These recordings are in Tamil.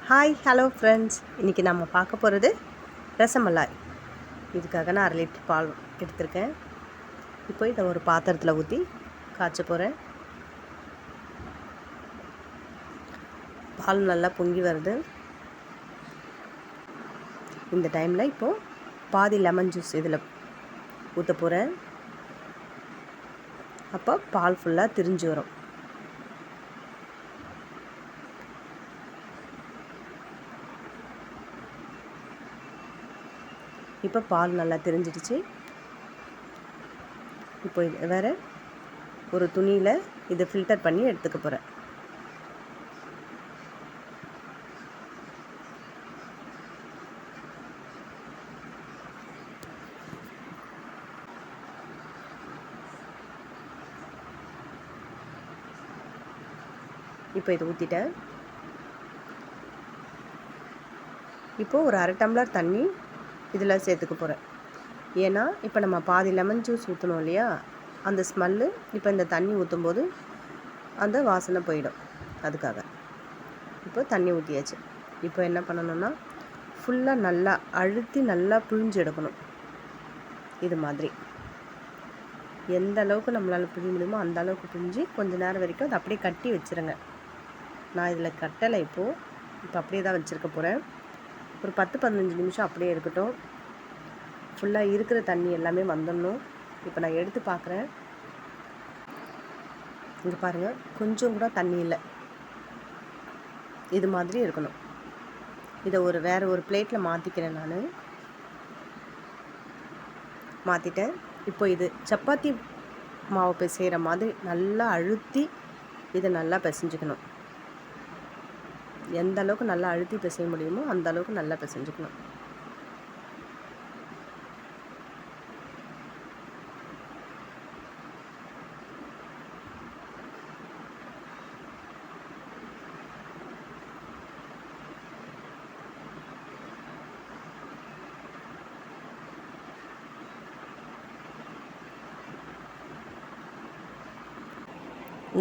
ஹாய் ஹலோ ஃப்ரெண்ட்ஸ், இன்றைக்கி நம்ம பார்க்க போகிறது ரசமலாய். இதுக்காக நான் 1/2 லிட்டர் பால் எடுத்திருக்கேன். இப்போ இதை ஒரு பாத்திரத்தில் ஊற்றி காய்ச்ச போகிறேன். பால் நல்லா பொங்கி வருது. இந்த டைமில் இப்போது பாதி லெமன் ஜூஸ் இதில் ஊற்ற போகிறேன். அப்போ பால் ஃபுல்லாக திரிஞ்சு வரும். இப்போ பால் நல்லா திரிஞ்சிடுச்சு. இப்போ இது வேறு ஒரு துணியில் இதை ஃபில்டர் பண்ணி எடுத்துக்க போகிறேன். இப்போ இதை ஊற்றிட்டேன். இப்போது ஒரு 1/2 டம்ளர் தண்ணி இதில் சேர்த்துக்க போகிறேன். ஏன்னா இப்போ நம்ம பாதி லெமன் ஜூஸ் ஊற்றணும் இல்லையா, அந்த ஸ்மெல்லு இப்போ இந்த தண்ணி ஊற்றும்போது அந்த வாசனை போயிடும். அதுக்காக இப்போ தண்ணி ஊற்றியாச்சு. இப்போ என்ன பண்ணணும்னா ஃபுல்லாக நல்லா அழுத்தி நல்லா பிழிஞ்சு எடுக்கணும். இது மாதிரி எந்த அளவுக்கு நம்மளால் பிழிய முடியுமோ அந்த அளவுக்கு பிழிஞ்சு கொஞ்சம் நேரம் வரைக்கும் அதை அப்படியே கட்டி வச்சுருங்க. நான் இதில் கட்டலை. இப்போ அப்படியே தான் வச்சுருக்க போகிறேன். ஒரு 10-15 நிமிஷம் அப்படியே இருக்கட்டும். ஃபுல்லாக இருக்கிற தண்ணி எல்லாமே வந்துடணும். இப்போ நான் எடுத்து பார்க்குறேன். இங்கே பாருங்கள், கொஞ்சம் கூட தண்ணி இல்லை. இது மாதிரி இருக்கணும். இதை வேறு ஒரு பிளேட்டில் மாற்றிக்கிறேன். நான் மாற்றிட்டேன். இப்போ இது சப்பாத்தி மாவு பிசைகிற மாதிரி நல்லா அழுத்தி இதை நல்லா பிசைஞ்சுக்கணும். எந்த அளவுக்கு நல்லா அழுத்தி பிசைய முடியுமோ அந்த அளவுக்கு நல்லா பிசைஞ்சுக்கணும்.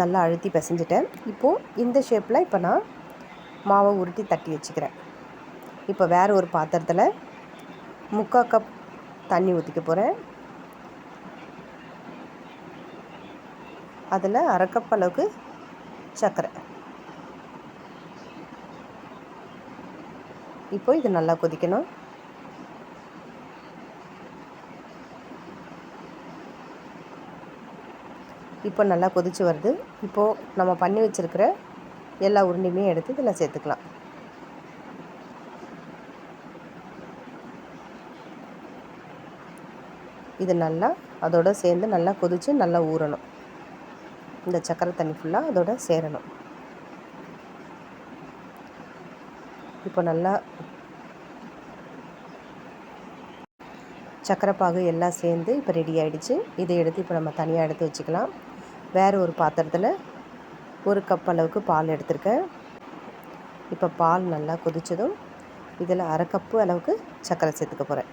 நல்லா அழுத்தி பிசைஞ்சிட்டேன். இப்போது இந்த ஷேப்பில் இப்போ நான் மாவை உருட்டி தட்டி வச்சுக்கிறேன். இப்போ வேறு ஒரு பாத்திரத்தில் 3/4 கப் தண்ணி ஊற்றிக்க போகிறேன். அதில் 1/2 கப் அளவுக்கு சர்க்கரை. இப்போ இது நல்லா கொதிக்கணும். இப்போ நல்லா கொதித்து வருது. இப்போது நம்ம பண்ணி வச்சுருக்கிற எல்லா உருண்டையுமே எடுத்து இதில் சேர்த்துக்கலாம். இது நல்லா அதோடு சேர்ந்து நல்லா கொதித்து நல்லா ஊறணும். இந்த சர்க்கரை தண்ணி ஃபுல்லாக அதோட சேரணும். இப்போ நல்லா சர்க்கரை பாகு எல்லாம் சேர்ந்து இப்போ ரெடி ஆகிடுச்சு. இதை எடுத்து இப்போ நம்ம தனியாக எடுத்து வச்சுக்கலாம். வேறு ஒரு பாத்திரத்தில் 1 கப் அளவுக்கு பால் எடுத்திருக்கேன். இப்போ பால் நல்லா கொதித்ததும் இதில் 1/2 கப்பு அளவுக்கு சர்க்கரை சேர்த்துக்க போகிறேன்.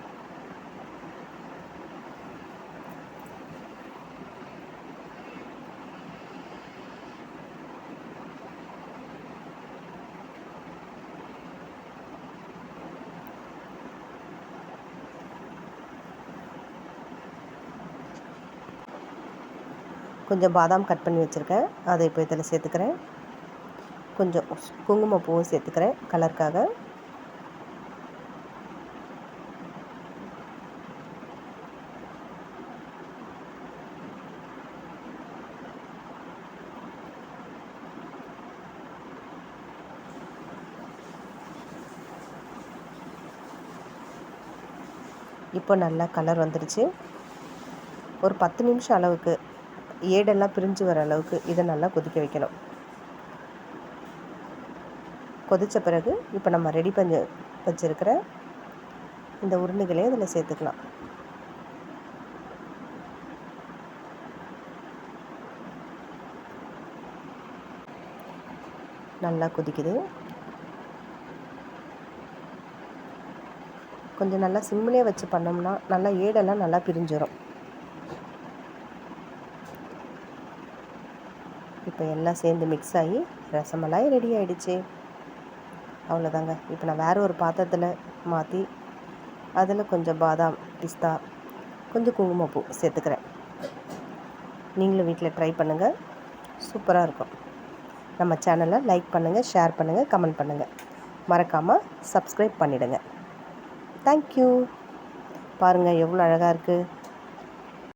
கொஞ்சம் பாதாம் கட் பண்ணி வச்சுருக்கேன், அதை இப்போ இதில் சேர்த்துக்கிறேன். கொஞ்சம் குங்குமப்பூவும் சேர்த்துக்கிறேன் கலருக்காக. இப்போ நல்லா கலர் வந்துடுச்சு. ஒரு 10 நிமிஷம் அளவுக்கு ஏடெல்லாம் பிரிஞ்சு வர அளவுக்கு இதை நல்லா கொதிக்க வைக்கணும். கொதித்த பிறகு இப்போ நம்ம ரெடி பண்ணி வச்சுருக்கிற இந்த உருண்டைகளையும் இதில் சேர்த்துக்கலாம். நல்லா கொதிக்குது. கொஞ்சம் நல்லா சிம்மிலே வச்சு பண்ணோம்னா நல்லா ஏடெல்லாம் நல்லா பிரிஞ்சு வரும். இப்போ எல்லாம் சேர்ந்து மிக்ஸ் ஆகி ரசமலாய் ரெடி ஆகிடுச்சு. அவ்வளோதாங்க. இப்போ நான் வேறு ஒரு பாத்திரத்தில் மாற்றி அதில் கொஞ்சம் பாதாம், பிஸ்தா, கொஞ்சம் குங்குமப்பூ சேர்த்துக்கிறேன். நீங்களும் வீட்டில் ட்ரை பண்ணுங்கள், சூப்பராக இருக்கும். நம்ம சேனலை லைக் பண்ணுங்கள், ஷேர் பண்ணுங்கள், கமெண்ட் பண்ணுங்கள். மறக்காமல் சப்ஸ்கிரைப் பண்ணிவிடுங்க. தேங்க்யூ. பாருங்கள் எவ்வளோ அழகாக இருக்குது.